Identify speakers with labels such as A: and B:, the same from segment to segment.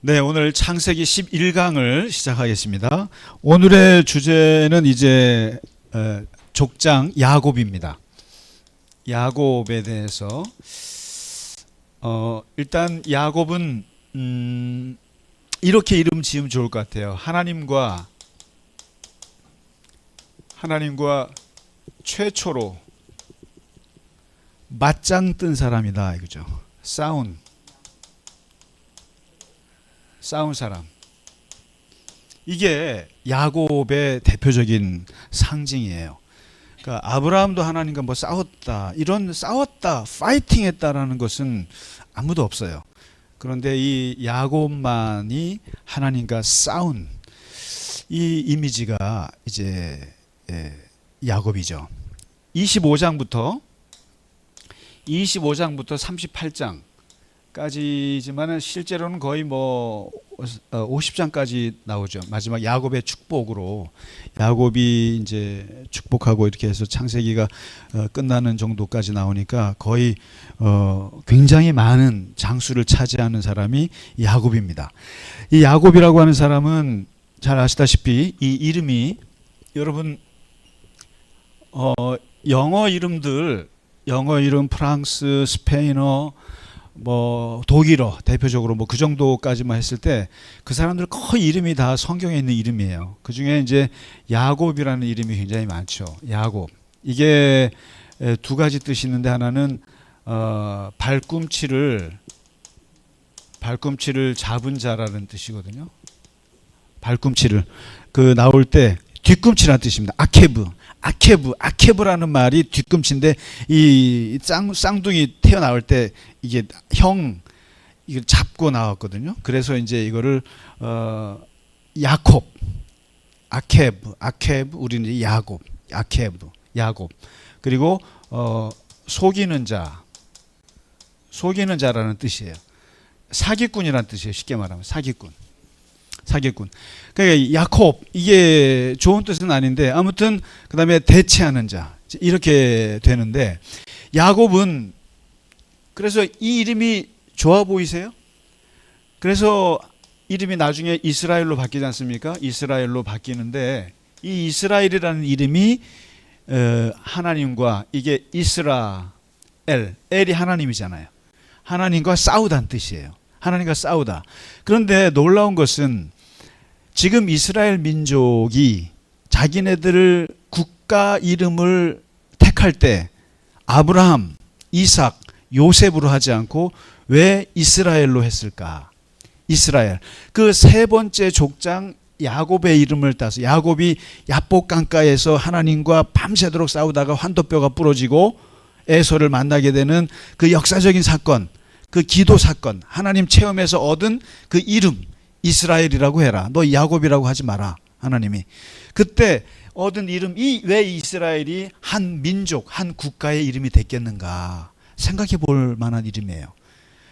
A: 네, 오늘 창세기 11강을 시작하겠습니다. 오늘의 주제는 이제 족장 야곱입니다. 야곱에 대해서 일단 야곱은 이렇게 이름 지으면 좋을 것 같아요. 하나님과 최초로 맞짱 뜬 사람이다, 이거죠. 싸운 사람. 이게 야곱의 대표적인 상징이에요. 그러니까 아브라함도 하나님과 뭐 싸웠다, 파이팅했다라는 것은 아무도 없어요. 그런데 이 야곱만이 하나님과 싸운 이 이미지가 이제 야곱이죠. 25장부터 38장까지지만은 실제로는 거의 뭐 50장까지 나오죠. 마지막 야곱의 축복으로 야곱이 이제 축복하고 이렇게 해서 창세기가 끝나는 정도까지 나오니까 거의 굉장히 많은 장수를 차지하는 사람이 야곱입니다. 이 야곱이라고 하는 사람은 잘 아시다시피 이 이름이 여러분 영어 이름 프랑스, 스페인어, 뭐 독일어 대표적으로 뭐 그 정도까지만 했을 때 그 사람들 거의 이름이 다 성경에 있는 이름이에요. 그 중에 이제 야곱이라는 이름이 굉장히 많죠. 야곱. 이게 두 가지 뜻이 있는데 하나는 발꿈치를 잡은 자라는 뜻이거든요. 발꿈치를 그 나올 때 뒤꿈치라는 뜻입니다. 아케브라는 말이 뒤꿈치인데 이 쌍둥이 태어나올 때 이게 이걸 잡고 나왔거든요. 그래서 이제 이거를 야콥, 아케브, 우리는 이제 야곱. 그리고 속이는 자라는 뜻이에요. 사기꾼이라는 뜻이에요. 쉽게 말하면 사기꾼. 그러니까 야콥, 이게 좋은 뜻은 아닌데 아무튼 그 다음에 대체하는 자 이렇게 되는데 야곱은 그래서 이 이름이 좋아 보이세요? 그래서 이름이 나중에 이스라엘로 바뀌지 않습니까? 이스라엘로 바뀌는데 이 이스라엘이라는 이름이 하나님과 이게 엘이 하나님이잖아요. 하나님과 싸우다는 뜻이에요. 하나님과 싸우다. 그런데 놀라운 것은 지금 이스라엘 민족이 자기네들을 국가 이름을 택할 때 아브라함, 이삭, 요셉으로 하지 않고 왜 이스라엘로 했을까? 이스라엘. 그 세 번째 족장 야곱의 이름을 따서 야곱이 야복 강가에서 하나님과 밤새도록 싸우다가 환도뼈가 부러지고 에서를 만나게 되는 그 역사적인 사건, 그 기도 사건, 하나님 체험에서 얻은 그 이름 이스라엘이라고 해라. 너 야곱이라고 하지 마라. 하나님이. 그때 얻은 이름이 왜 이스라엘이 한 민족, 한 국가의 이름이 됐겠는가 생각해 볼 만한 이름이에요.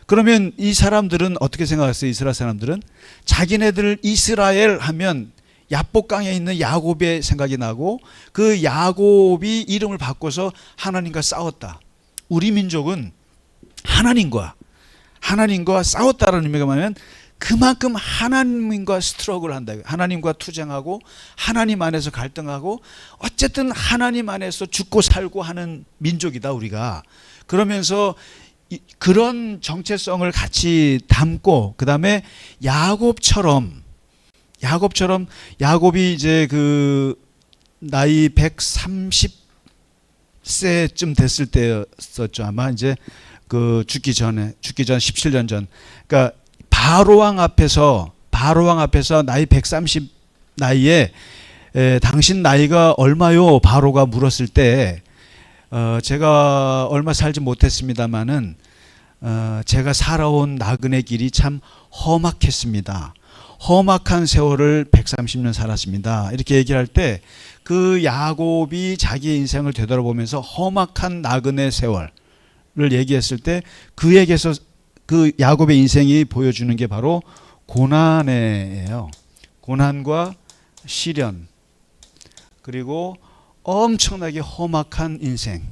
A: 그러면 이 사람들은 어떻게 생각했어요? 이스라엘 사람들은 자기네들 이스라엘 하면 야복강에 있는 야곱의 생각이 나고 그 야곱이 이름을 바꿔서 하나님과 싸웠다. 우리 민족은 하나님과 싸웠다는 의미가 뭐냐면 그만큼 하나님과 스트러글 한다. 하나님과 투쟁하고 하나님 안에서 갈등하고 어쨌든 하나님 안에서 죽고 살고 하는 민족이다 우리가. 그러면서 그런 정체성을 같이 담고 그 다음에 야곱이 이제 그 나이 130세쯤 됐을 때였었죠. 아마 이제 그 죽기 전 17년 전. 그러니까 바로왕 앞에서 나이 130 나이에 당신 나이가 얼마요? 바로가 물었을 때 제가 얼마 살지 못했습니다마는 제가 살아온 나그네 길이 참 험악했습니다. 험악한 세월을 130년 살았습니다. 이렇게 얘기를 할 때 그 야곱이 자기의 인생을 되돌아보면서 험악한 나그네 세월을 얘기했을 때 그에게서 그 야곱의 인생이 보여주는 게 바로 고난이에요. 고난과 시련 그리고 엄청나게 험악한 인생.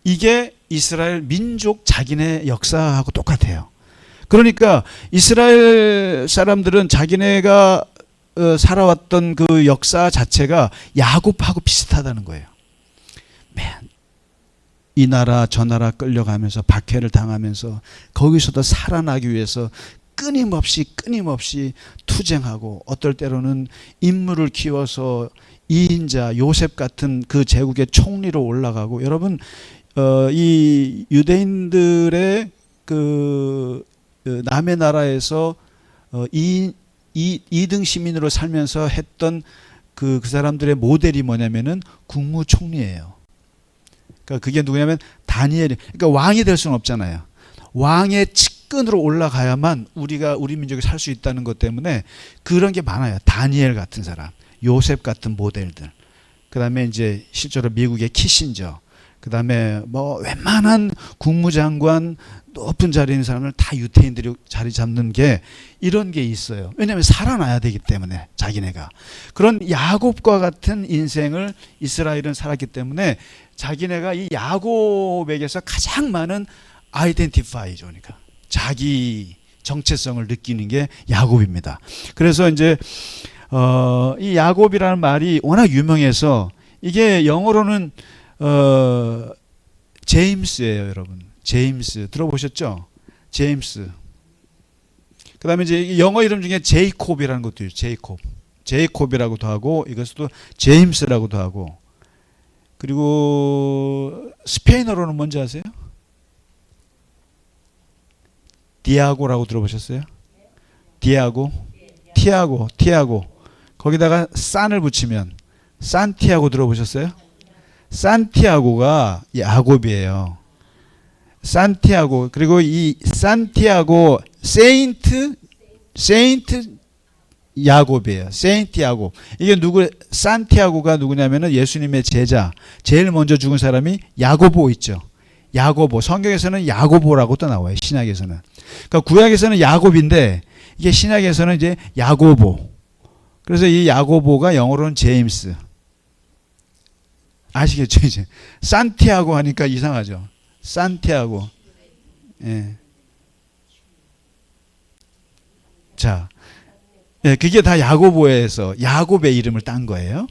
A: 이게 이스라엘 민족 자기네 역사하고 똑같아요. 그러니까 이스라엘 사람들은 자기네가 살아왔던 그 역사 자체가 야곱하고 비슷하다는 거예요. 맨 이 나라 저 나라 끌려가면서 박해를 당하면서 거기서도 살아나기 위해서 끊임없이 투쟁하고, 어떨 때로는 인물을 키워서 이인자 요셉 같은 그 제국의 총리로 올라가고. 여러분, 이 유대인들의 그 남의 나라에서 2등 시민으로 살면서 했던 그 사람들의 모델이 뭐냐면은 국무총리예요. 그러니까 그게 누구냐면 다니엘이. 그러니까 왕이 될 수는 없잖아요. 왕의 측근으로 올라가야만 우리 민족이 살 수 있다는 것 때문에 그런 게 많아요. 다니엘 같은 사람, 요셉 같은 모델들. 그다음에 이제 실제로 미국의 키신저. 그다음에 뭐 웬만한 국무장관 높은 자리에 있는 사람을 다 유태인들이 자리 잡는 게 이런 게 있어요. 왜냐하면 살아나야 되기 때문에 자기네가. 그런 야곱과 같은 인생을 이스라엘은 살았기 때문에 자기네가 이 야곱에게서 가장 많은 아이덴티파이죠. 그러니까 자기 정체성을 느끼는 게 야곱입니다. 그래서 이제 이 야곱이라는 말이 워낙 유명해서 이게 영어로는 제임스예요, 여러분. 제임스 들어보셨죠? 제임스. 그 다음에 이제 영어 이름 중에 제이콥이라는 것도 있어요. 제이콥이라고도 하고, 이것도 제임스라고도 하고. 그리고 스페인어로는 뭔지 아세요? 디아고라고 들어보셨어요? 티아고. 거기다가 산을 붙이면 산티아고 들어보셨어요? 산티아고가 야곱이에요. 산티아고. 그리고 이 산티아고 세인트 야곱이에요. 세인트 야곱. 이게 산티아고가 누구냐면은 예수님의 제자. 제일 먼저 죽은 사람이 야고보 있죠. 야고보. 성경에서는 야고보라고 또 나와요. 신약에서는. 그러니까 구약에서는 야곱인데 이게 신약에서는 이제 야고보. 그래서 이 야고보가 영어로는 제임스. 아시겠죠, 이제? 산티아고 하니까 이상하죠. 산티아고. 예. 자, 예, 그게 다 야고보에서 야곱의 이름을 딴 거예요.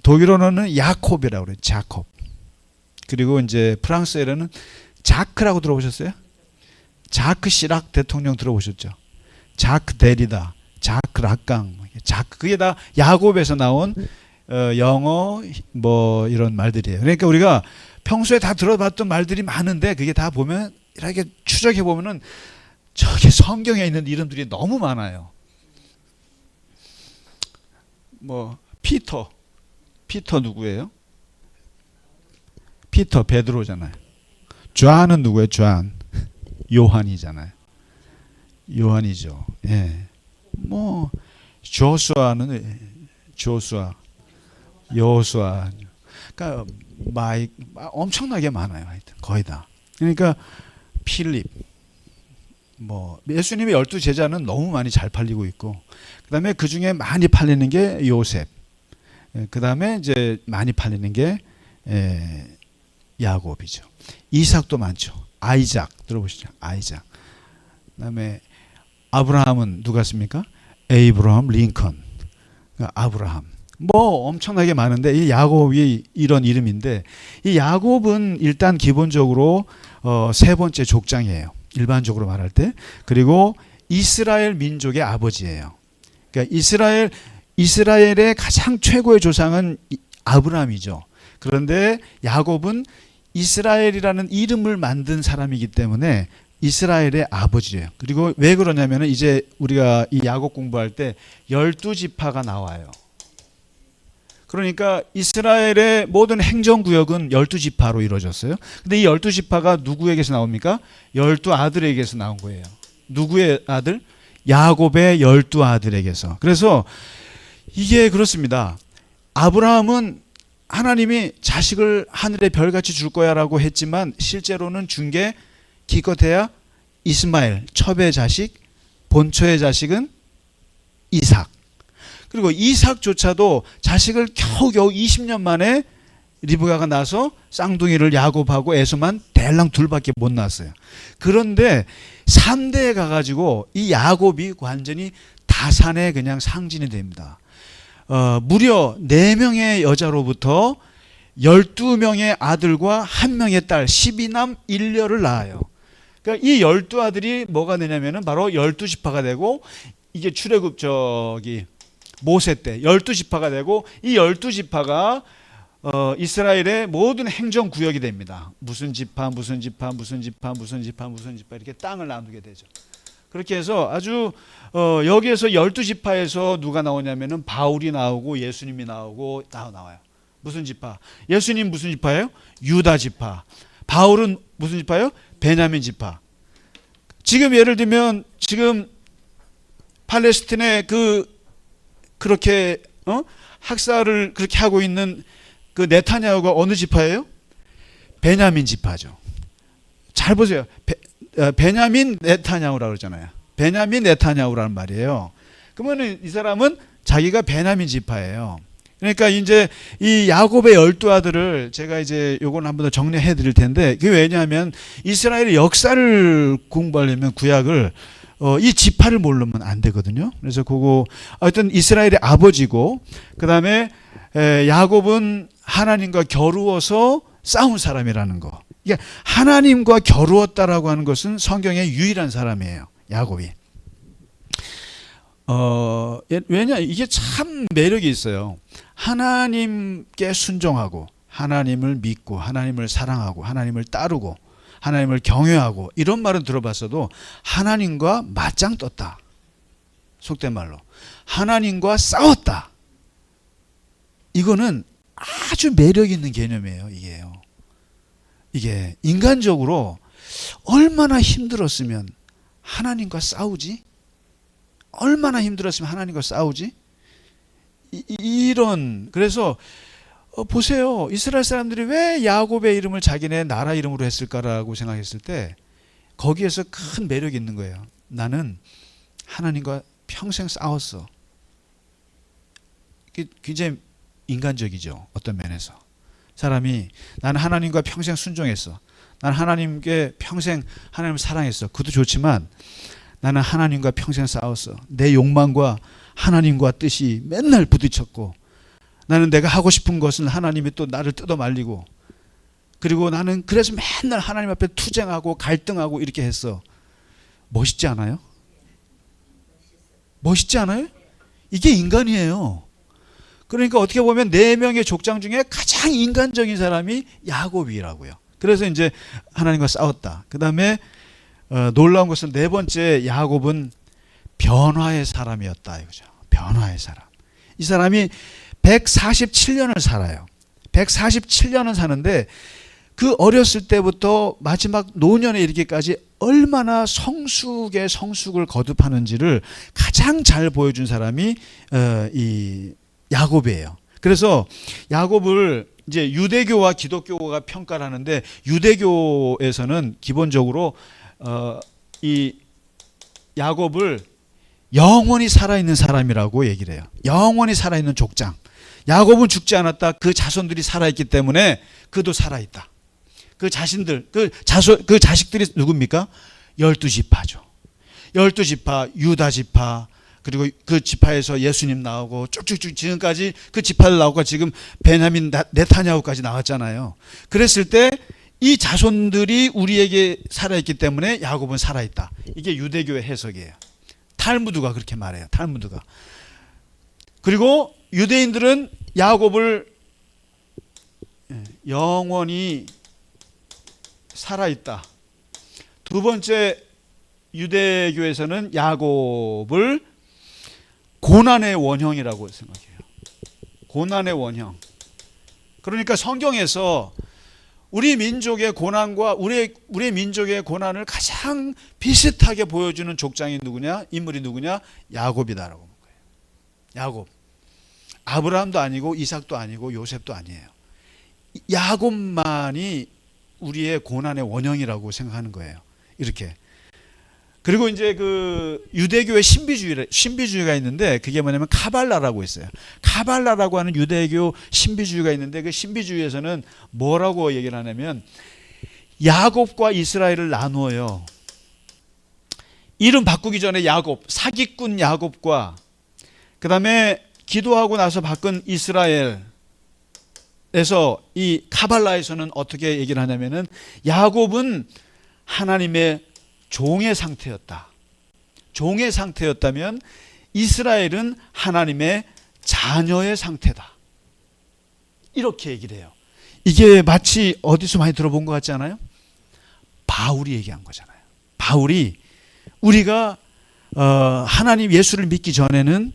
A: 독일어로는 야콥이라고 그래요. 자콥. 그리고 이제 프랑스어로는 자크라고 들어보셨어요? 자크 시락 대통령 들어보셨죠? 자크 데리다, 자크 락강, 자크. 그게 다 야곱에서 나온 영어 뭐 이런 말들이에요. 그러니까 우리가 평소에 다 들어봤던 말들이 많은데 그게 다 보면 이렇게 추적해 보면은 저게 성경에 있는 이름들이 너무 많아요. 뭐 피터 누구예요? 피터 베드로잖아요. 존은 누구예요? 존 요한이잖아요. 요한이죠. 예. 뭐 조수아는 여호수아. 그러니까 엄청나게 많아요. 하여튼 거의 다. 그러니까 필립. 뭐 예수님의 12제자는 너무 많이 잘 팔리고 있고, 그다음에 그 중에 많이 팔리는 게 요셉. 그다음에 이제 많이 팔리는 게 야곱이죠. 이삭도 많죠. 아이작 들어보시죠. 아이작. 그다음에 아브라함은 누가 씁니까? 에이브라함 링컨. 그러니까 아브라함. 뭐 엄청나게 많은데 이 야곱이 이런 이름인데, 이 야곱은 일단 기본적으로 세 번째 족장이에요. 일반적으로 말할 때. 그리고 이스라엘 민족의 아버지예요. 그러니까 이스라엘의 가장 최고의 조상은 아브라함이죠. 그런데 야곱은 이스라엘이라는 이름을 만든 사람이기 때문에 이스라엘의 아버지예요. 그리고 왜 그러냐면은 이제 우리가 이 야곱 공부할 때 12지파가 나와요. 그러니까 이스라엘의 모든 행정구역은 12지파로 이루어졌어요. 근데 이 12지파가 누구에게서 나옵니까? 12아들에게서 나온 거예요. 누구의 아들? 야곱의 12아들에게서. 그래서 이게 그렇습니다. 아브라함은 하나님이 자식을 하늘의 별같이 줄 거야 라고 했지만 실제로는 준 게 기껏해야 이스마엘, 첩의 자식, 본처의 자식은 이삭. 그리고 이삭조차도 자식을 겨우겨우 20년 만에 리브가가 나서 쌍둥이를 야곱하고 에서만 대랑 둘밖에 못 낳았어요. 그런데 3대에 가가지고 이 야곱이 완전히 다산의 그냥 상징이 됩니다. 무려 4명의 여자로부터 12명의 아들과 1명의 딸 12남 1녀를 낳아요. 그러니까 이 12아들이 뭐가 되냐면은 바로 12지파가 되고, 이게 출애굽 모세 때 12지파가 되고, 이 12지파가 이스라엘의 모든 행정구역이 됩니다. 무슨 지파 무슨 지파 무슨 지파 무슨 지파 무슨 지파 이렇게 땅을 나누게 되죠. 그렇게 해서 아주 여기에서 12지파에서 누가 나오냐면은 바울이 나오고 예수님이 나오고 나와요. 무슨 지파? 예수님 무슨 지파예요? 유다 지파. 바울은 무슨 지파예요? 베냐민 지파. 지금 예를 들면 지금 팔레스틴에 그렇게 학살을 그렇게 하고 있는 그 네타냐후가 어느 지파예요? 베냐민 지파죠. 잘 보세요. 베냐민 네타냐후라고 그러잖아요. 베냐민 네타냐후라는 말이에요. 그러면 이 사람은 자기가 베냐민 지파예요. 그러니까 이제 이 야곱의 12아들을 제가 이제 요건 한 번 더 정리해 드릴 텐데, 그게 왜냐하면 이스라엘의 역사를 공부하려면 구약을 이 지파를 모르면 안 되거든요. 그래서 그거 하여튼 이스라엘의 아버지고, 그 다음에 야곱은 하나님과 겨루어서 싸운 사람이라는 거. 이게 하나님과 겨루었다라고 하는 것은 성경의 유일한 사람이에요, 야곱이. 왜냐, 이게 참 매력이 있어요. 하나님께 순종하고, 하나님을 믿고, 하나님을 사랑하고, 하나님을 따르고, 하나님을 경외하고, 이런 말은 들어봤어도 하나님과 맞짱 떴다. 속된 말로 하나님과 싸웠다. 이거는 아주 매력 있는 개념이에요. 이게 인간적으로 얼마나 힘들었으면 하나님과 싸우지? 얼마나 힘들었으면 하나님과 싸우지? 이런, 그래서 보세요. 이스라엘 사람들이 왜 야곱의 이름을 자기네 나라 이름으로 했을까라고 생각했을 때 거기에서 큰 매력이 있는 거예요. 나는 하나님과 평생 싸웠어. 굉장히 인간적이죠. 어떤 면에서. 사람이 나는 하나님과 평생 순종했어. 나는 하나님께 평생 하나님을 사랑했어. 그것도 좋지만 나는 하나님과 평생 싸웠어. 내 욕망과 하나님과 뜻이 맨날 부딪혔고, 나는 내가 하고 싶은 것은 하나님이 또 나를 뜯어 말리고, 그리고 나는 그래서 맨날 하나님 앞에 투쟁하고 갈등하고 이렇게 했어. 멋있지 않아요? 멋있지 않아요? 이게 인간이에요. 그러니까 어떻게 보면 4명의 족장 중에 가장 인간적인 사람이 야곱이라고요. 그래서 이제 하나님과 싸웠다. 그 다음에 놀라운 것은 4번째, 야곱은 변화의 사람이었다 이거죠. 변화의 사람. 이 사람이 147년을 살아요. 147년을 사는데 그 어렸을 때부터 마지막 노년에 이르기까지 얼마나 성숙의 성숙을 거듭하는지를 가장 잘 보여준 사람이 이 야곱이에요. 그래서 야곱을 이제 유대교와 기독교가 평가를 하는데, 유대교에서는 기본적으로 이 야곱을 영원히 살아있는 사람이라고 얘기를 해요. 영원히 살아있는 족장. 야곱은 죽지 않았다. 그 자손들이 살아있기 때문에 그도 살아있다. 그 자신들, 그 자식들이 누굽니까? 12지파죠. 12지파, 유다 지파, 그리고 그 지파에서 예수님 나오고 쭉쭉쭉 지금까지 그 지파들 나오고 지금 베냐민 네타냐후까지 나왔잖아요. 그랬을 때 이 자손들이 우리에게 살아있기 때문에 야곱은 살아있다. 이게 유대교의 해석이에요. 탈무드가 그렇게 말해요. 탈무드가. 그리고 유대인들은 야곱을 영원히 살아있다. 2번째, 유대교에서는 야곱을 고난의 원형이라고 생각해요. 고난의 원형. 그러니까 성경에서 우리 민족의 고난과 우리 민족의 고난을 가장 비슷하게 보여주는 족장이 누구냐? 인물이 누구냐? 야곱이다라고 하는 거예요. 야곱. 아브라함도 아니고 이삭도 아니고 요셉도 아니에요. 야곱만이 우리의 고난의 원형이라고 생각하는 거예요. 이렇게. 그리고 이제 그 유대교의 신비주의가 있는데, 그게 뭐냐면 카발라라고 있어요. 카발라라고 하는 유대교 신비주의가 있는데, 그 신비주의에서는 뭐라고 얘기를 하냐면 야곱과 이스라엘을 나누어요. 이름 바꾸기 전에 야곱, 사기꾼 야곱과 그 다음에 기도하고 나서 바꾼 이스라엘에서 이 카발라에서는 어떻게 얘기를 하냐면은 야곱은 하나님의 종의 상태였다. 종의 상태였다면 이스라엘은 하나님의 자녀의 상태다. 이렇게 얘기를 해요. 이게 마치 어디서 많이 들어본 것 같지 않아요? 바울이 얘기한 거잖아요. 바울이 우리가 하나님 예수를 믿기 전에는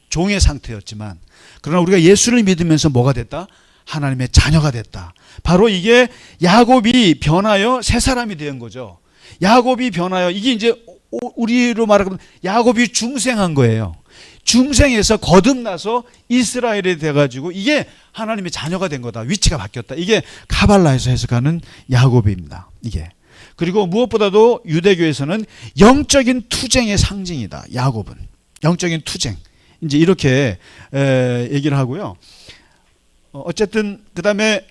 A: 종의 상태였지만 그러나 우리가 예수를 믿으면서 뭐가 됐다? 하나님의 자녀가 됐다. 바로 이게 야곱이 변하여 새 사람이 된 거죠. 야곱이 변하여 이게 이제 우리로 말하면 야곱이 중생한 거예요. 중생에서 거듭나서 이스라엘이 돼가지고 이게 하나님의 자녀가 된 거다. 위치가 바뀌었다. 이게 카발라에서 해석하는 야곱입니다. 이게. 그리고 무엇보다도 유대교에서는 영적인 투쟁의 상징이다. 야곱은. 영적인 투쟁. 이제 이렇게 얘기를 하고요. 어쨌든 그 다음에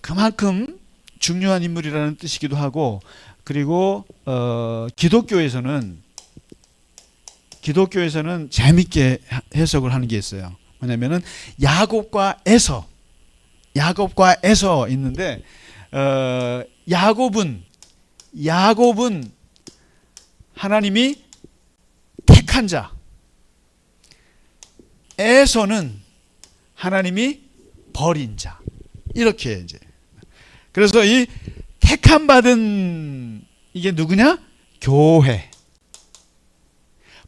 A: 그만큼 중요한 인물이라는 뜻이기도 하고 그리고 기독교에서는 재밌게 해석을 하는 게 있어요. 뭐냐면은 야곱과 에서 있는데 야곱은 하나님이 택한 자, 에서는 하나님이 버린 자. 이렇게 이제. 그래서 이 택함 받은 이게 누구냐? 교회.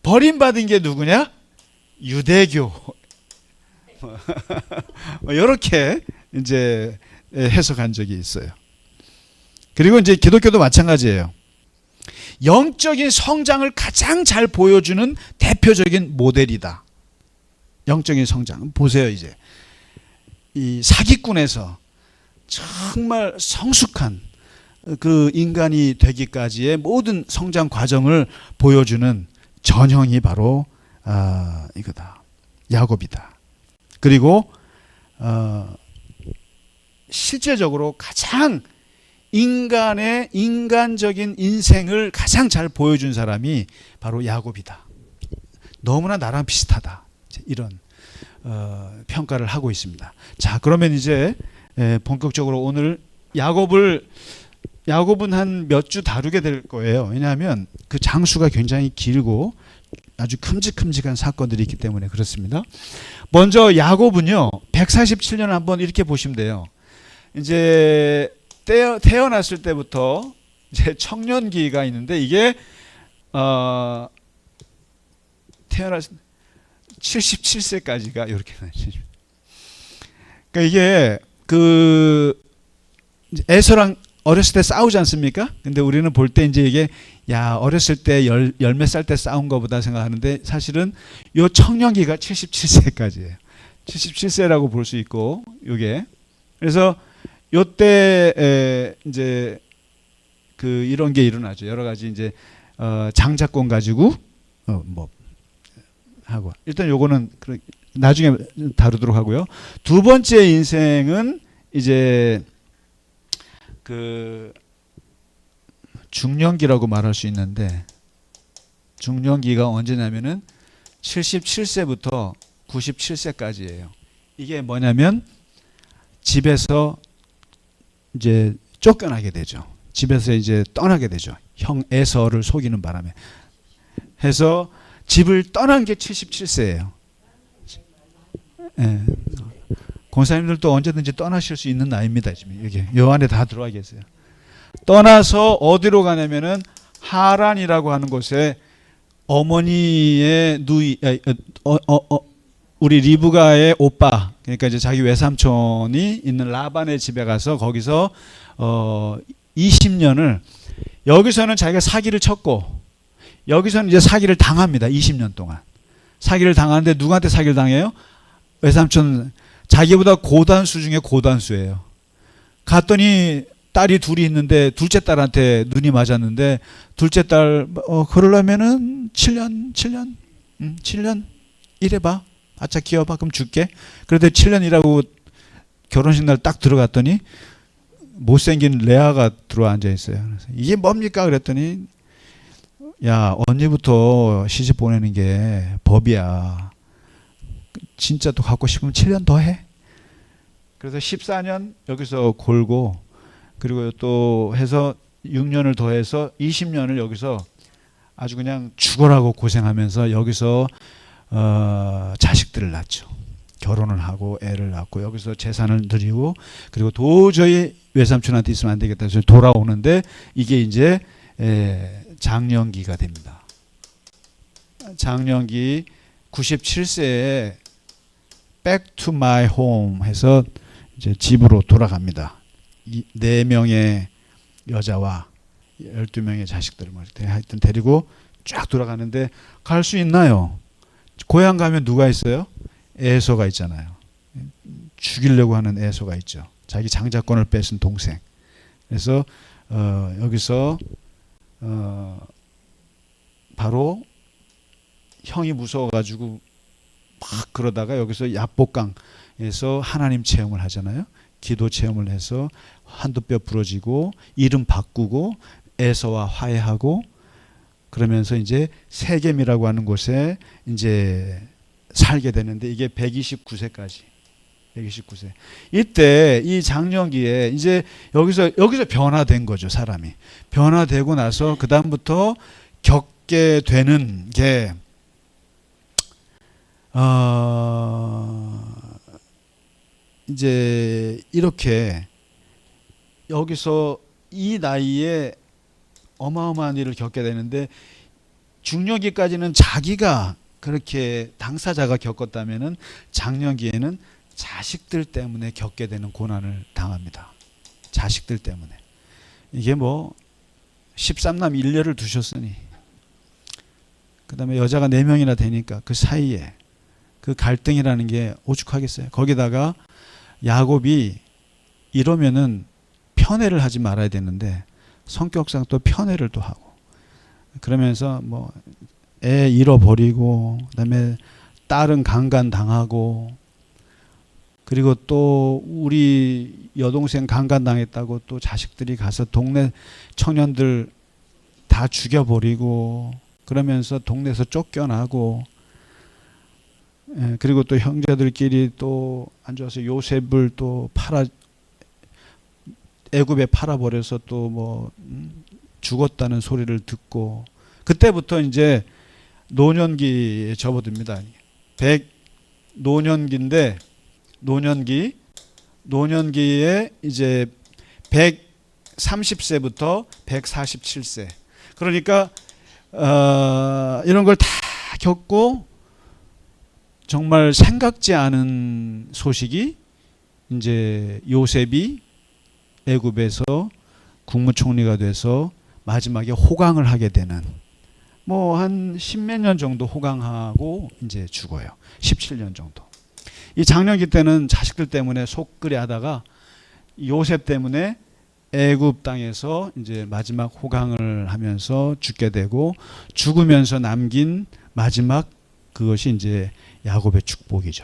A: 버림받은 게 누구냐? 유대교. 이렇게 이제 해석한 적이 있어요. 그리고 이제 기독교도 마찬가지예요. 영적인 성장을 가장 잘 보여주는 대표적인 모델이다. 영적인 성장. 보세요, 이제. 이 사기꾼에서 정말 성숙한 그 인간이 되기까지의 모든 성장 과정을 보여주는 전형이 바로 이거다. 야곱이다. 그리고 실제적으로 가장 인간적인 인생을 가장 잘 보여준 사람이 바로 야곱이다. 너무나 나랑 비슷하다. 이런 평가를 하고 있습니다. 자, 그러면 이제 본격적으로 오늘 야곱은 한 몇 주 다루게 될 거예요. 왜냐하면 그 장수가 굉장히 길고 아주 큼직큼직한 사건들이 있기 때문에 그렇습니다. 먼저 야곱은요, 147년 한번 이렇게 보시면 돼요. 이제 태어났을 때부터 이제 청년기가 있는데 이게 태어났을 77세까지가 이렇게 나죠. 그러니까 이게 에서랑 어렸을 때 싸우지 않습니까? 근데 우리는 볼 때 이제 이게 어렸을 때 열 몇 살 때 싸운 거보다 생각하는데 사실은 요 청년기가 77세까지예요. 77세라고 볼 수 있고 요게 그래서 요때 이제 이런 게 일어나죠. 여러 가지 이제 장자권 가지고 뭐 하고 일단 요거는 나중에 다루도록 하고요. 두 번째 인생은 이제 중년기라고 말할 수 있는데 중년기가 언제냐면은 77세부터 97세까지예요. 이게 뭐냐면 집에서 이제 쫓겨나게 되죠. 집에서 이제 떠나게 되죠. 형 에서를 속이는 바람에 해서 집을 떠난 게 77세예요. 예. 권사님들도 언제든지 떠나실 수 있는 나이입니다. 지금 여기 요 안에 다 들어와 계세요. 떠나서 어디로 가냐면은 하란이라고 하는 곳에 어머니의 우리 리브가의 오빠, 그러니까 이제 자기 외삼촌이 있는 라반의 집에 가서 거기서 20년을 여기서는 자기가 사기를 쳤고 여기서는 이제 사기를 당합니다. 20년 동안 사기를 당하는데 누구한테 사기를 당해요? 외삼촌. 자기보다 고단수 중에 고단수예요. 갔더니 딸이 둘이 있는데 둘째 딸한테 눈이 맞았는데 둘째 딸 그러려면은 7년 일해봐. 아차 기어봐. 그럼 줄게. 그래도 7년 일하고 결혼식 날 딱 들어갔더니 못생긴 레아가 들어와 앉아 있어요. 그래서 이게 뭡니까? 그랬더니 야, 언제부터 시집 보내는 게 법이야. 진짜 또 갖고 싶으면 7년 더 해. 그래서 14년 여기서 골고, 그리고 또 해서 6년을 더해서 20년을 여기서 아주 그냥 죽어라고 고생하면서 여기서 자식들을 낳죠. 결혼을 하고 애를 낳고 여기서 재산을 드리고, 그리고 도저히 외삼촌한테 있으면 안 되겠다 해서 돌아오는데, 이게 이제 장년기가 됩니다. 장년기 97세에 Back to my home 해서 이제 집으로 돌아갑니다. 4명의 여자와 12명의 자식들을 하여튼 데리고 쫙 돌아가는데, 갈 수 있나요? 고향 가면 누가 있어요? 에서가 있잖아요. 죽이려고 하는 에서가 있죠. 자기 장자권을 뺏은 동생. 그래서 여기서 바로 형이 무서워가지고 막 그러다가 여기서 야복강에서 하나님 체험을 하잖아요. 기도 체험을 해서 한두 뼈 부러지고 이름 바꾸고 에서와 화해하고, 그러면서 이제 세겜이라고 하는 곳에 이제 살게 되는데, 이게 129세까지. 129세. 이때 이 장년기에 이제 여기서 변화된 거죠, 사람이. 변화되고 나서 그 다음부터 겪게 되는 게 이제 이렇게 여기서 이 나이에 어마어마한 일을 겪게 되는데, 중년기까지는 자기가 그렇게 당사자가 겪었다면은 장년기에는 자식들 때문에 겪게 되는 고난을 당합니다. 자식들 때문에. 이게 뭐 13남 1녀를 두셨으니, 그 다음에 여자가 4명이나 되니까 그 사이에 그 갈등이라는 게 오죽하겠어요. 거기다가 야곱이 이러면은 편애를 하지 말아야 되는데 성격상 또 편애를 또 하고, 그러면서 뭐 애 잃어버리고, 그다음에 딸은 강간당하고, 그리고 또 우리 여동생 강간당했다고 또 자식들이 가서 동네 청년들 다 죽여버리고, 그러면서 동네에서 쫓겨나고, 그리고 또 형제들끼리 또 안 좋아서 요셉을 또 애굽에 팔아버려서 또 뭐 죽었다는 소리를 듣고, 그때부터 이제 노년기에 접어듭니다. 노년기인데, 노년기에 이제 130세부터 147세. 그러니까 이런 걸 다 겪고 정말 생각지 않은 소식이, 이제 요셉이 애굽에서 국무총리가 돼서 마지막에 호강을 하게 되는, 뭐 한 10몇 년 정도 호강하고 이제 죽어요. 17년 정도. 이 장년기 때는 자식들 때문에 속끓이 하다가 요셉 때문에 애굽 땅에서 이제 마지막 호강을 하면서 죽게 되고, 죽으면서 남긴 마지막 그것이 이제 야곱의 축복이죠.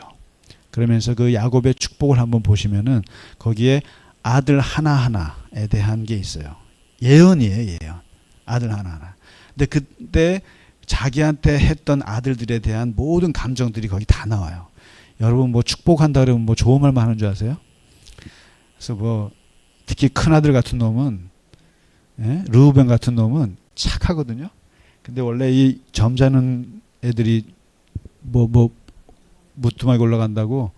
A: 그러면서 그 야곱의 축복을 한번 보시면은 거기에 아들 하나하나에 대한 게 있어요. 예언이에요, 예언. 아들 하나하나. 근데 그때 자기한테 했던 아들들에 대한 모든 감정들이 거기 다 나와요. 여러분 뭐 축복한다 그러면 뭐 좋은 말만 하는 줄 아세요? 그래서 뭐 특히 큰 아들 같은 놈은, 르우벤 같은 놈은 착하거든요. 근데 원래 이 점잖은 애들이 뭐 무뚜막에 올라간다고,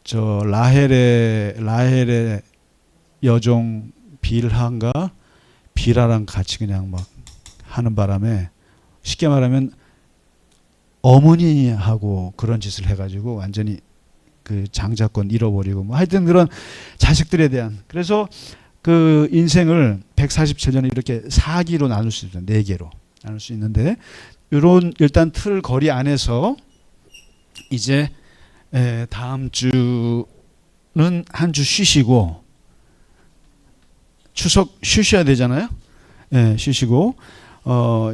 A: 저 라헬의 여종 빌하랑 같이 그냥 막 하는 바람에, 쉽게 말하면 어머니하고 그런 짓을 해가지고 완전히 그 장자권 잃어버리고, 뭐 하여튼 그런 자식들에 대한, 그래서 그 인생을 147년을 이렇게 4기로 나눌 수 있어요. 4개로 나눌 수 있는데, 이런 일단 틀 거리 안에서 이제 다음 주는 한 주 쉬시고, 추석 쉬셔야 되잖아요. 쉬시고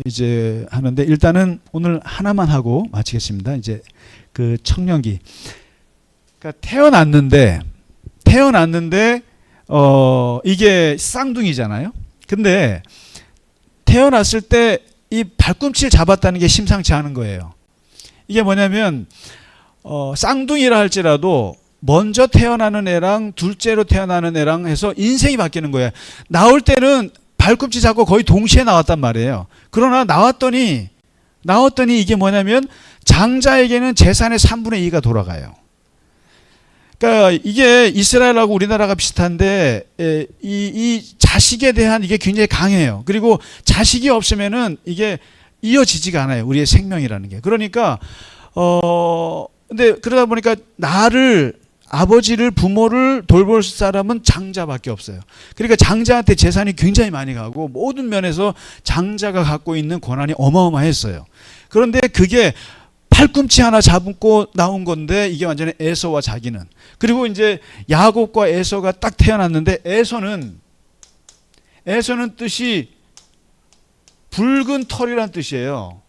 A: 이제 하는데, 일단은 오늘 하나만 하고 마치겠습니다. 이제 그 청년기, 그러니까 태어났는데 태어났는데 이게 쌍둥이잖아요. 근데 태어났을 때 이 발꿈치를 잡았다는 게 심상치 않은 거예요. 이게 뭐냐면 쌍둥이라 할지라도 먼저 태어나는 애랑 둘째로 태어나는 애랑 해서 인생이 바뀌는 거예요. 나올 때는 발꿈치 잡고 거의 동시에 나왔단 말이에요. 그러나 나왔더니 이게 뭐냐면 장자에게는 재산의 3분의 2가 돌아가요. 그러니까 이게 이스라엘하고 우리나라가 비슷한데 이 자식에 대한 이게 굉장히 강해요. 그리고 자식이 없으면은 이게 이어지지가 않아요. 우리의 생명이라는 게. 그러니까 근데 그러다 보니까 아버지를 부모를 돌볼 사람은 장자밖에 없어요. 그러니까 장자한테 재산이 굉장히 많이 가고 모든 면에서 장자가 갖고 있는 권한이 어마어마했어요. 그런데 그게 팔꿈치 하나 잡고 나온 건데 이게 완전히 에서와 자기는. 그리고 이제 야곱과 에서가 딱 태어났는데 에서는 뜻이 붉은 털이란 뜻이에요.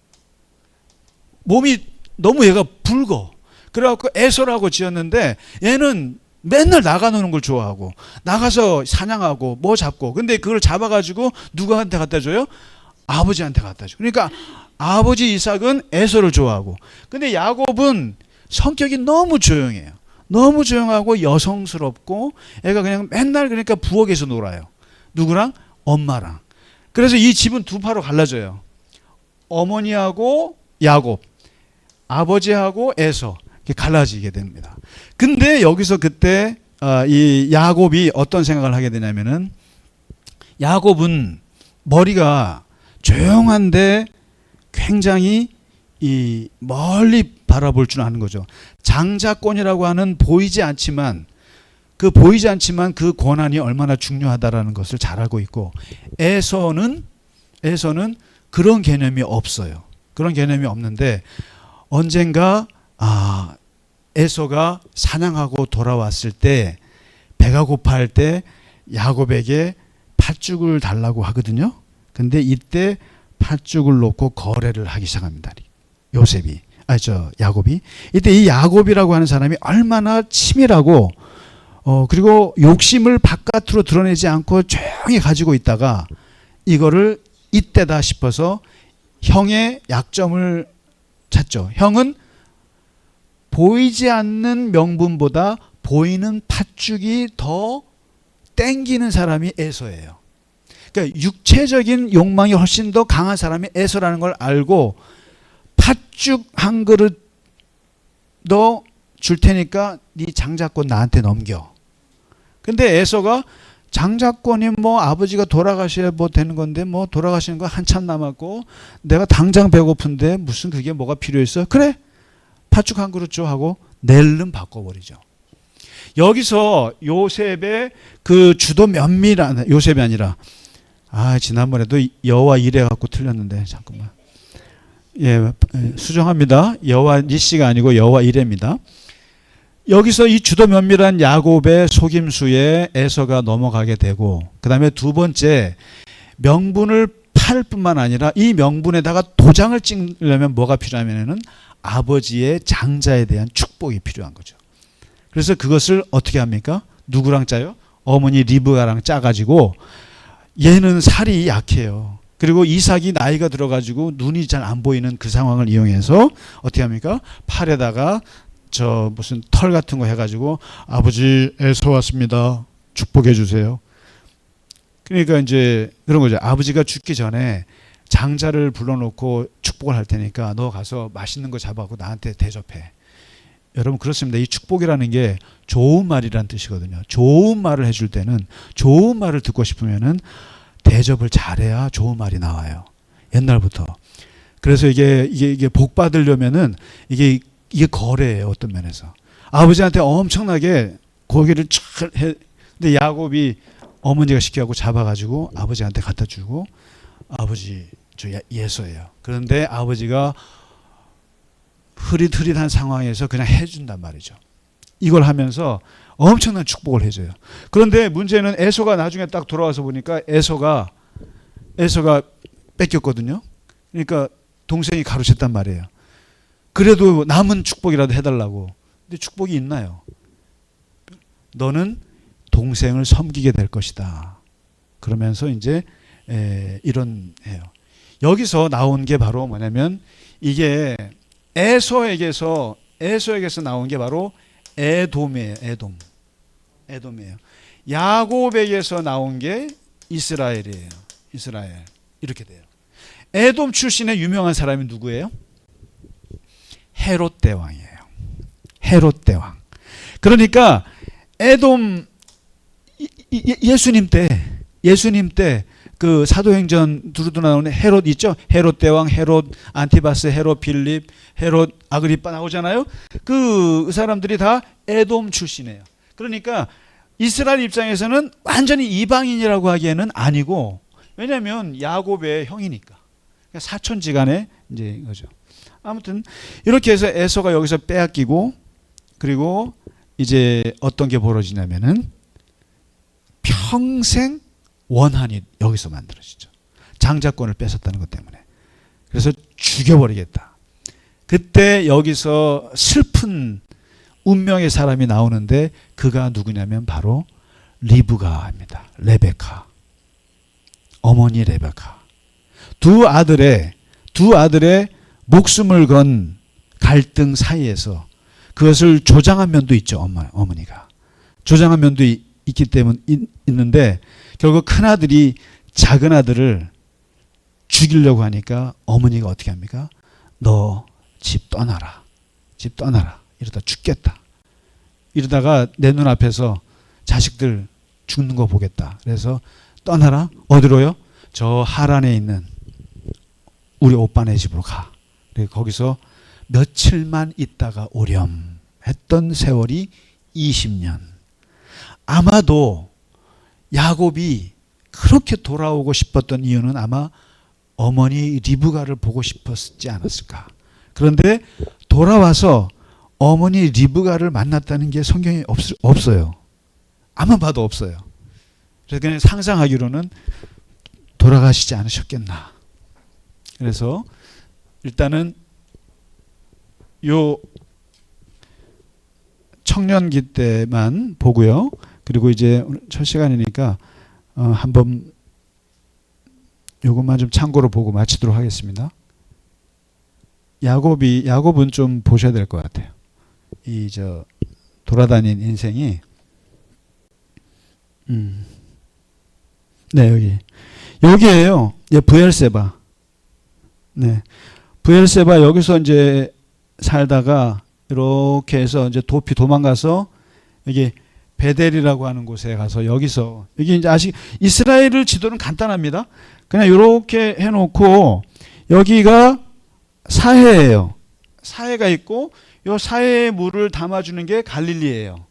A: 몸이 너무 얘가 붉어. 그래갖고 에서라고 지었는데 얘는 맨날 나가 노는 걸 좋아하고 나가서 사냥하고 뭐 잡고 근데 그걸 잡아가지고 누구한테 갖다 줘요? 아버지한테 갖다 줘. 그러니까 아버지 이삭은 에서를 좋아하고 근데 야곱은 성격이 너무 조용해요. 너무 조용하고 여성스럽고 애가 그냥 맨날 그러니까 부엌에서 놀아요. 누구랑? 엄마랑. 그래서 이 집은 두 파로 갈라져요. 어머니하고 야곱, 아버지하고 에서 이렇게 갈라지게 됩니다. 근데 여기서 그때 이 야곱이 어떤 생각을 하게 되냐면은 야곱은 머리가 조용한데 굉장히 이 멀리 바라볼 줄 아는 거죠. 장자권이라고 하는 보이지 않지만 그 권한이 얼마나 중요하다라는 것을 잘 알고 있고 에서는 그런 개념이 없어요. 그런 개념이 없는데 언젠가 에서가 사냥하고 돌아왔을 때 배가 고파할 때 야곱에게 팥죽을 달라고 하거든요. 근데 이때 팥죽을 놓고 거래를 하기 시작합니다. 야곱이. 이때 이 야곱이라고 하는 사람이 얼마나 치밀하고 그리고 욕심을 바깥으로 드러내지 않고 조용히 가지고 있다가 이거를 이때다 싶어서 형의 약점을 찾죠. 형은 보이지 않는 명분보다 보이는 팥죽이 더 땡기는 사람이 에서예요. 그러니까 육체적인 욕망이 훨씬 더 강한 사람이 에서라는 걸 알고 팥죽 한 그릇 너 줄 테니까 네 장자권 나한테 넘겨. 근데 에서가 장자권이 뭐 아버지가 돌아가셔야 뭐 되는 건데 뭐 돌아가시는 거 한참 남았고 내가 당장 배고픈데 무슨 그게 뭐가 필요했어? 그래 팥죽 한 그릇 줘 하고 낼름 바꿔버리죠. 여기서 요셉의 그 주도 면밀한 요셉이 아니라 지난번에도 여호와 이레 갖고 틀렸는데 잠깐만 수정합니다. 여호와 니시가 아니고 여호와 이레입니다. 여기서 이 주도 면밀한 야곱의 속임수에 에서가 넘어가게 되고 그 다음에 두 번째 명분을 팔 뿐만 아니라 이 명분에다가 도장을 찍으려면 뭐가 필요하냐면은 아버지의 장자에 대한 축복이 필요한 거죠. 그래서 그것을 어떻게 합니까? 누구랑 짜요? 어머니 리브가랑 짜가지고 얘는 살이 약해요. 그리고 이삭이 나이가 들어가지고 눈이 잘 안 보이는 그 상황을 이용해서 어떻게 합니까? 팔에다가 무슨 털 같은 거 해가지고 아버지 에서 왔습니다. 축복해 주세요. 그러니까 이제 그런 거죠. 아버지가 죽기 전에 장자를 불러놓고 축복을 할 테니까 너 가서 맛있는 거 잡아갖고 나한테 대접해. 여러분 그렇습니다. 이 축복이라는 게 좋은 말이란 뜻이거든요. 좋은 말을 해줄 때는 좋은 말을 듣고 싶으면은 대접을 잘해야 좋은 말이 나와요. 옛날부터. 그래서 이게 복 받으려면은 이게 거래예요. 어떤 면에서. 아버지한테 엄청나게 고기를 잘 해. 근데 야곱이 어머니가 시켜갖고 잡아가지고 아버지한테 갖다 주고 아버지 저 예서예요. 그런데 아버지가 흐릿흐릿한 상황에서 그냥 해준단 말이죠. 이걸 하면서 엄청난 축복을 해줘요. 그런데 문제는 에서가 나중에 딱 돌아와서 보니까 에서가 뺏겼거든요. 그러니까 동생이 가로챘단 말이에요. 그래도 남은 축복이라도 해달라고. 근데 축복이 있나요? 너는 동생을 섬기게 될 것이다. 그러면서 이제 이런 해요. 여기서 나온 게 바로 뭐냐면 이게 에서에게서 나온 게 바로 에돔이에요. 에돔이에요. 야곱에게서 나온 게 이스라엘이에요. 이스라엘. 이렇게 돼요. 에돔 출신의 유명한 사람이 누구예요? 헤롯 대왕이에요. 헤롯 대왕. 그러니까 에돔 예수님 때 그 사도행전 두루두 나오는 헤롯 있죠? 헤롯 대왕, 헤롯 안티바스, 헤롯 빌립, 헤롯 아그리빠 나오잖아요. 그 사람들이 다 에돔 출신이에요. 그러니까 이스라엘 입장에서는 완전히 이방인이라고 하기에는 아니고, 왜냐하면 야곱의 형이니까. 그러니까 사촌지간에 이제 이거죠. 아무튼 이렇게 해서 에서가 여기서 빼앗기고, 그리고 이제 어떤 게 벌어지냐면은 평생 원한이 여기서 만들어지죠. 장자권을 뺏었다는 것 때문에. 그래서 죽여버리겠다. 그때 여기서 슬픈 운명의 사람이 나오는데 그가 누구냐면 바로 리브가입니다. 레베카. 어머니 레베카. 두 아들의 목숨을 건 갈등 사이에서 그것을 조장한 면도 있죠. 어머니가. 조장한 면도 있기 때문에 있는데 결국 큰아들이 작은아들을 죽이려고 하니까 어머니가 어떻게 합니까? 너 집 떠나라. 집 떠나라. 이러다 죽겠다. 이러다가 내 눈앞에서 자식들 죽는 거 보겠다. 그래서 떠나라. 어디로요? 저 하란에 있는 우리 오빠네 집으로 가. 그리고 거기서 며칠만 있다가 오렴 했던 세월이 20년. 아마도 야곱이 그렇게 돌아오고 싶었던 이유는 아마 어머니 리브가를 보고 싶었지 않았을까. 그런데 돌아와서 어머니 리브가를 만났다는 게 성경에 없어요. 아마 봐도 없어요. 그래서 그냥 상상하기로는 돌아가시지 않으셨겠나. 그래서 일단은 요 청년기 때만 보고요. 그리고 이제 첫 시간이니까 한번 요것만 좀 참고로 보고 마치도록 하겠습니다. 야곱은 좀 보셔야 될 것 같아요. 이 돌아다닌 인생이 네, 여기에요. 브엘세바. 네. 브엘세바 여기서 이제 살다가 이렇게 해서 이제 도망가서 여기 베델이라고 하는 곳에 가서 여기서 여기 이제 이스라엘을 지도는 간단합니다. 그냥 이렇게 해놓고 여기가 사해예요. 사해가 있고 요 사해의 물을 담아주는 게 갈릴리예요.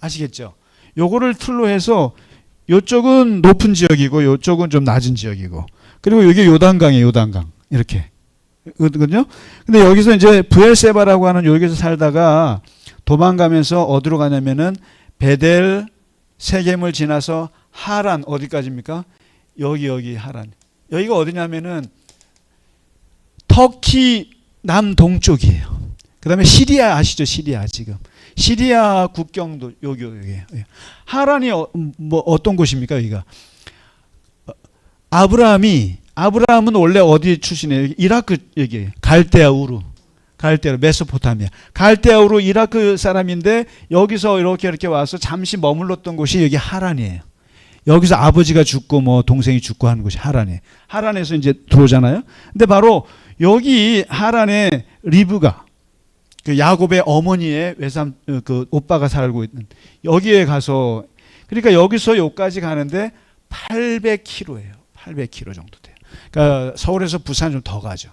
A: 아시겠죠? 요거를 틀로 해서 요쪽은 높은 지역이고 요쪽은 좀 낮은 지역이고 그리고 여기 요단강이에요. 요단강 이렇게 거든요. 근데 여기서 이제 브엘세바라고 하는 여기서 살다가 도망가면서 어디로 가냐면은 베델 세겜을 지나서 하란 어디까지입니까? 여기 하란. 여기가 어디냐면은 터키 남동쪽이에요. 그다음에 시리아 아시죠? 시리아 지금 시리아 국경도 여기에요. 하란이 뭐 어떤 곳입니까? 여기가 아브라함은 원래 어디 출신이에요? 이라크 여기 갈대아 우루 메소포타미아 갈대아 우루 이라크 사람인데 여기서 이렇게 와서 잠시 머물렀던 곳이 여기 하란이에요. 여기서 아버지가 죽고 뭐 동생이 죽고 하는 곳이 하란이에요. 하란에서 이제 들어오잖아요. 근데 바로 여기 하란에 리브가 그 야곱의 어머니의 외삼 그 오빠가 살고 있는 여기에 가서 그러니까 여기서 여기까지 가는데 800km예요. 800km 정도 돼요. 그러니까 서울에서 부산 좀 더 가죠.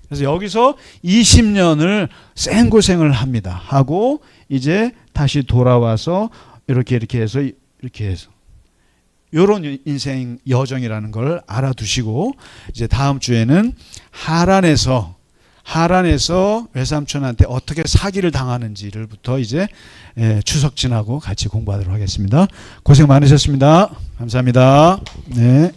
A: 그래서 여기서 20년을 생고생을 합니다. 하고 이제 다시 돌아와서 이렇게 해서 요런 인생 여정이라는 걸 알아두시고 이제 다음 주에는 하란에서 외삼촌한테 어떻게 사기를 당하는지를부터 이제 추석 지나고 같이 공부하도록 하겠습니다. 고생 많으셨습니다. 감사합니다. 네.